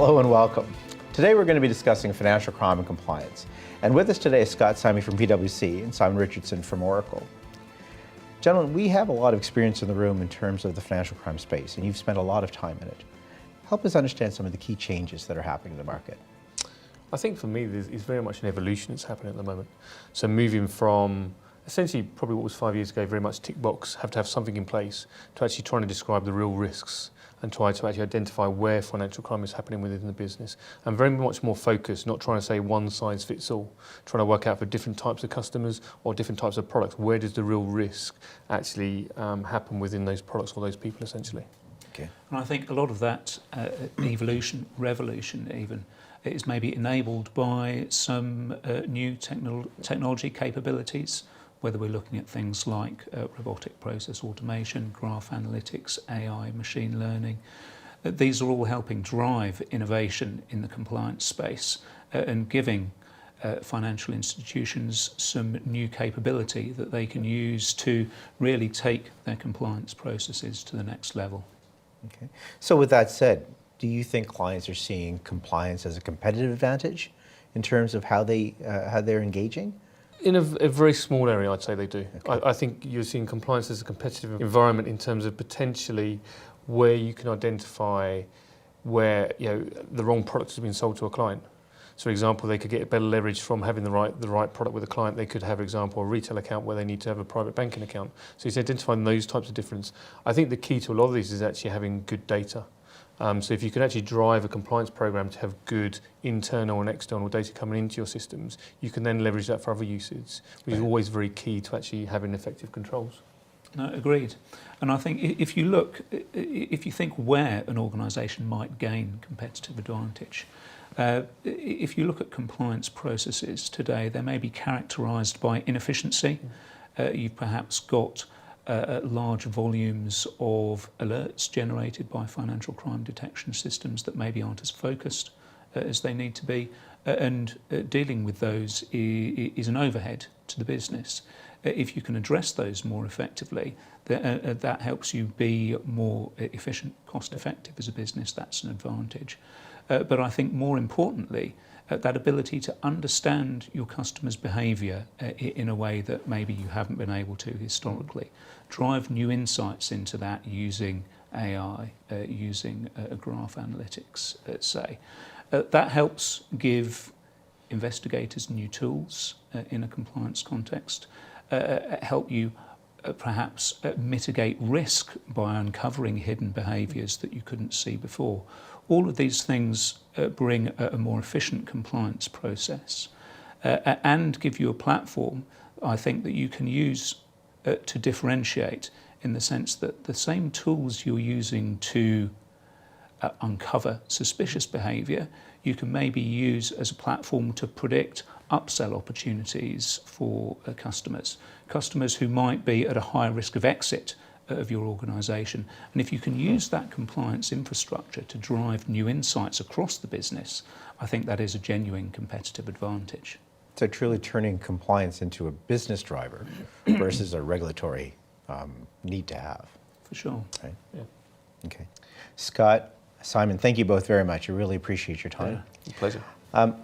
Hello and welcome. Today we're going to be discussing financial crime and compliance. And with us today is Scott Simey from PwC and Simon Richardson from Oracle. Gentlemen, we have a lot of experience in the room in terms of the financial crime space, and you've spent a lot of time in it. Help us understand some of the key changes that are happening in the market. I think for me, it's very much an evolution that's happening at the moment. So moving from essentially probably what was 5 years ago, very much tick box, have to have something in place, to actually trying to describe the real risks and try to actually identify where financial crime is happening within the business. And very much more focused, not trying to say one size fits all, trying to work out for different types of customers or different types of products, where does the real risk actually happen within those products or those people essentially. Okay. And I think a lot of that evolution, revolution even, is maybe enabled by some new technology capabilities, whether we're looking at things like robotic process automation, graph analytics, AI, machine learning. These are all helping drive innovation in the compliance space and giving financial institutions some new capability that they can use to really take their compliance processes to the next level. Okay. So with that said, do you think clients are seeing compliance as a competitive advantage in terms of how they're engaging? In a very small area, I'd say they do. Okay. I think you're seeing compliance as a competitive environment in terms of potentially where you can identify where the wrong product has been sold to a client. So, for example, they could get better leverage from having the right product with a client. They could have, for example, a retail account where they need to have a private banking account. So it's identifying those types of difference. I think the key to a lot of these is actually having good data. So if you can actually drive a compliance program to have good internal and external data coming into your systems, you can then leverage that for other uses, which is always very key to actually having effective controls. No, agreed. And I think if you think where an organisation might gain competitive advantage, if you look at compliance processes today, they may be characterised by inefficiency. You've perhaps got large volumes of alerts generated by financial crime detection systems that maybe aren't as focused as they need to be, and dealing with those is an overhead to the business. If you can address those more effectively, that helps you be more efficient, cost effective as a business. That's an advantage. But I think more importantly, that ability to understand your customer's behaviour in a way that maybe you haven't been able to historically. Drive new insights into that using AI, using graph analytics, say. That helps give investigators new tools in a compliance context, help you perhaps mitigate risk by uncovering hidden behaviours that you couldn't see before. All of these things bring a more efficient compliance process and give you a platform, I think, that you can use to differentiate, in the sense that the same tools you're using to uncover suspicious behaviour, you can maybe use as a platform to predict upsell opportunities for customers who might be at a higher risk of exit of your organisation. And if you can use that compliance infrastructure to drive new insights across the business, I think that is a genuine competitive advantage. So truly turning compliance into a business driver versus a regulatory need to have. For sure. Right? Yeah. Okay. Scott, Simon, thank you both very much. I really appreciate your time. Yeah. Pleasure.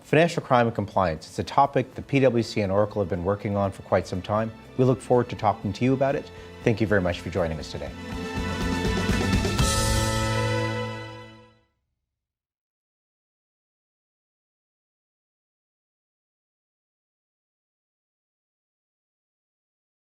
Financial crime and compliance. It's a topic that PwC and Oracle have been working on for quite some time. We look forward to talking to you about it. Thank you very much for joining us today.